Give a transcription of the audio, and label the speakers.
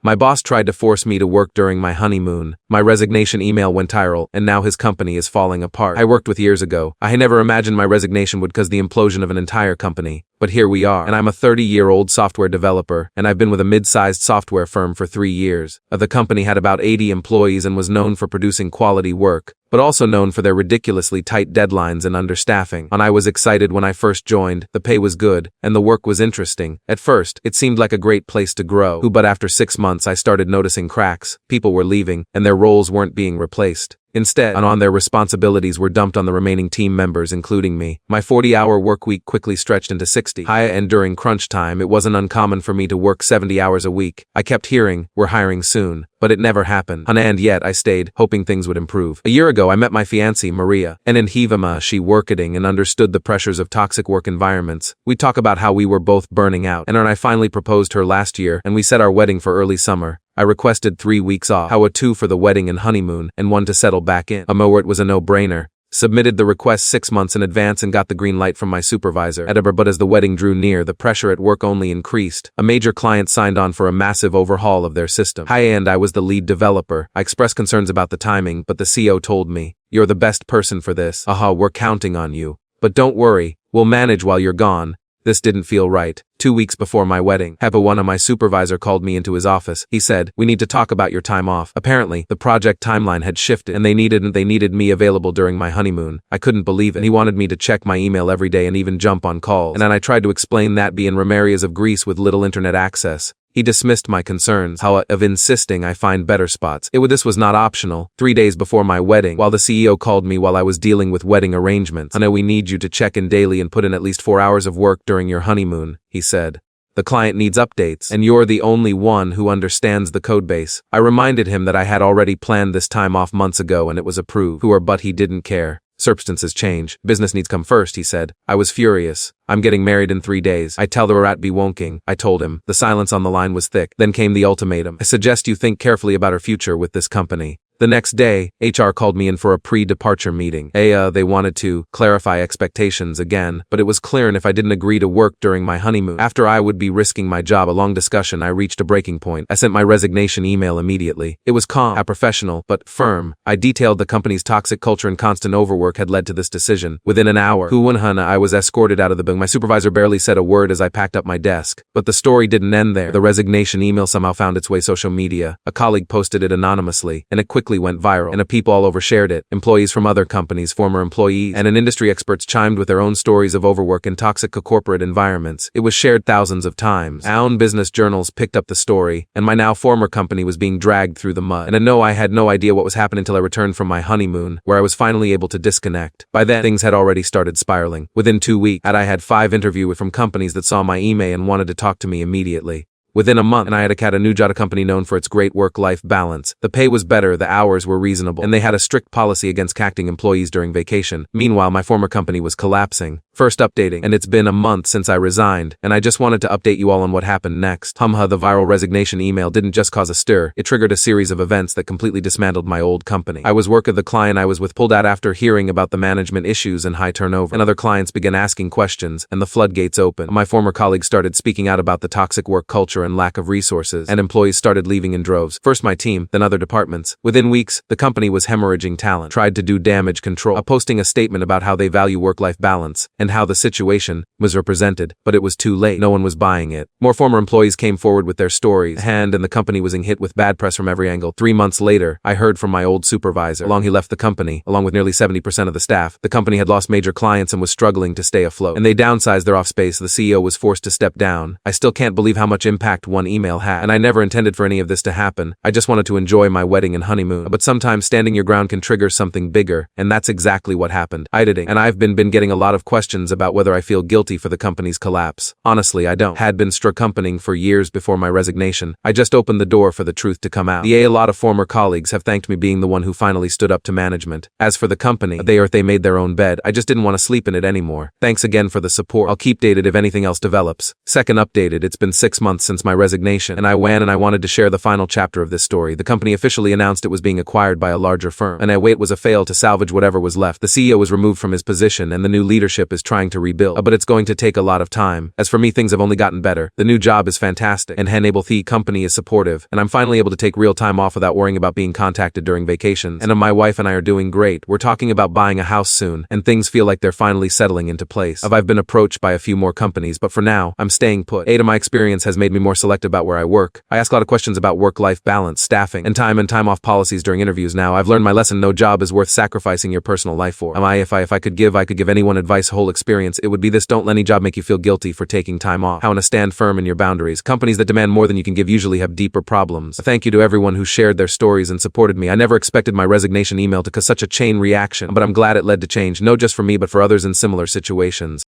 Speaker 1: My boss tried to force me to work during my honeymoon. My resignation email went viral, and now his company is falling apart. I worked with years ago. I never imagined my resignation would cause the implosion of an entire company. But here we are, and I'm a 30-year-old software developer, and I've been with a mid-sized software firm for 3 years. The company had about 80 employees and was known for producing quality work, but also known for their ridiculously tight deadlines and understaffing. And I was excited when I first joined. The pay was good, and the work was interesting. At first, it seemed like a great place to grow, but after 6 months I started noticing cracks. People were leaving, and their roles weren't being replaced. Instead, their responsibilities were dumped on the remaining team members, including me. My 40-hour workweek quickly stretched into 60. And during crunch time, it wasn't uncommon for me to work 70 hours a week. I kept hearing, "We're hiring soon," but it never happened. And yet I stayed, hoping things would improve. A year ago, I met my fiancée, Maria, and in Hivama, she working and understood the pressures of toxic work environments. We talk about how we were both burning out, and I finally proposed her last year, and we set our wedding for early summer. I requested 3 weeks off, 2 for the wedding and honeymoon, and 1 to settle back in. It was a no-brainer. Submitted the request 6 months in advance and got the green light from my supervisor. But as the wedding drew near, the pressure at work only increased. A major client signed on for a massive overhaul of their system. And I was the lead developer. I expressed concerns about the timing, but the CEO told me, "You're the best person for this. We're counting on you. But don't worry, we'll manage while you're gone." This didn't feel right. 2 weeks before my wedding, one of my supervisor called me into his office. He said, "We need to talk about your time off." Apparently, the project timeline had shifted, and they needed me available during my honeymoon. I couldn't believe it. He wanted me to check my email every day and even jump on calls. And then I tried to explain that being from areas of Greece with little internet access. He dismissed my concerns, of insisting I find better spots. This was not optional. 3 days before my wedding, while the CEO called me while I was dealing with wedding arrangements. "We need you to check in daily and put in at least 4 hours of work during your honeymoon," he said. "The client needs updates, and you're the only one who understands the codebase." I reminded him that I had already planned this time off months ago and it was approved. But he didn't care. "Circumstances change. Business needs come first," he said. I was furious. "I'm getting married in 3 days. I tell the rat be wonking," I told him. The silence on the line was thick. Then came the ultimatum. "I suggest you think carefully about our future with this company." The next day, HR called me in for a pre-departure meeting. They wanted to clarify expectations again, but it was clear if I didn't agree to work during my honeymoon, after I would be risking my job. A long discussion, I reached a breaking point. I sent my resignation email immediately. It was calm, professional, but firm. I detailed the company's toxic culture and constant overwork had led to this decision. Within an hour, I was escorted out of the building. My supervisor barely said a word as I packed up my desk. But the story didn't end there. The resignation email somehow found its way social media. A colleague posted it anonymously, and it quickly went viral, and people all over shared it. Employees from other companies, former employees, and industry experts chimed with their own stories of overwork in toxic corporate environments. It was shared thousands of times. Our own business journals picked up the story, and my now former company was being dragged through the mud. And I had no idea what was happening until I returned from my honeymoon, where I was finally able to disconnect. By then, things had already started spiraling. Within 2 weeks, I had 5 interviews from companies that saw my email and wanted to talk to me immediately. Within a month, I had a new job at a company known for its great work-life balance. The pay was better, the hours were reasonable, and they had a strict policy against cacting employees during vacation. Meanwhile, my former company was collapsing. First updating, and it's been a month since I resigned, and I just wanted to update you all on what happened next. The viral resignation email didn't just cause a stir, it triggered a series of events that completely dismantled my old company. I was working the client I was with pulled out after hearing about the management issues and high turnover, and other clients began asking questions, and the floodgates opened. My former colleagues started speaking out about the toxic work culture and lack of resources, and employees started leaving in droves. First my team, then other departments. Within weeks, the company was hemorrhaging talent, tried to do damage control, posting a statement about how they value work-life balance, and how the situation was represented, but it was too late. No one was buying it. More former employees came forward with their stories, and the company was hit with bad press from every angle. 3 months later, I heard from my old supervisor. He left the company, along with nearly 70% of the staff. The company had lost major clients and was struggling to stay afloat, and they downsized their office space. The CEO was forced to step down. I still can't believe how much impact one email had, and I never intended for any of this to happen. I just wanted to enjoy my wedding and honeymoon. But sometimes standing your ground can trigger something bigger, and that's exactly what happened. And I've been getting a lot of questions about whether I feel guilty for the company's collapse. Honestly, I don't. Had been accompanying for years before my resignation. I just opened the door for the truth to come out. A lot of former colleagues have thanked me being the one who finally stood up to management. As for the company, they made their own bed. I just didn't want to sleep in it anymore. Thanks again for the support. I'll keep dated if anything else develops. Second updated, it's been 6 months since my resignation, and I wanted to share the final chapter of this story. The company officially announced it was being acquired by a larger firm, and it was a fail to salvage whatever was left. The CEO was removed from his position, and the new leadership is is trying to rebuild. But it's going to take a lot of time. As for me, things have only gotten better. The new job is fantastic, and Honeymoon-My company is supportive, and I'm finally able to take real time off without worrying about being contacted during vacations. And my wife and I are doing great. We're talking about buying a house soon, and things feel like they're finally settling into place. I've been approached by a few more companies, but for now, I'm staying put. My experience has made me more selective about where I work. I ask a lot of questions about work-life balance, staffing, and time-off policies during interviews. Now, I've learned my lesson: no job is worth sacrificing your personal life for. If I could give anyone advice, whole experience, it would be this: don't let any job make you feel guilty for taking time off. How to stand firm in your boundaries. Companies that demand more than you can give usually have deeper problems. A thank you to everyone who shared their stories and supported me. I never expected my resignation email to cause such a chain reaction, but I'm glad it led to change, not just for me but for others in similar situations.